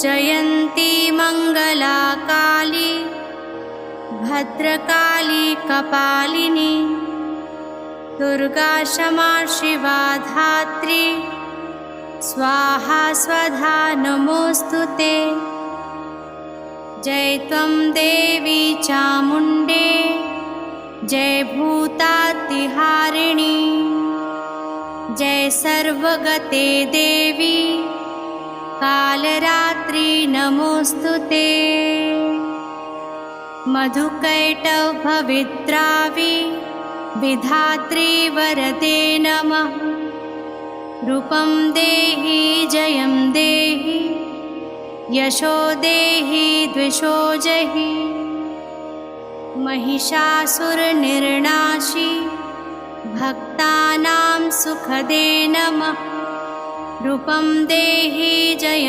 जयन्ती मङ्गला काली भद्रकाली कपालिनी दुर्गा क्षमा शिवा धात्री स्वाहा स्वधा नमोस्तुते। जय त्वं देवी चामुण्डे जय भूतातिहारिणी जय सर्वगते देवी कालरात्रि नमोस्तुते। मधुकैटभविद्रावि विधात्री वरदे नमः। रूपं देहि जयं देहि यशो देहि द्विषो जहि। महिषासुरनिर्नाशी भक्तानां सुखदे नमः। रूपं देहि जयं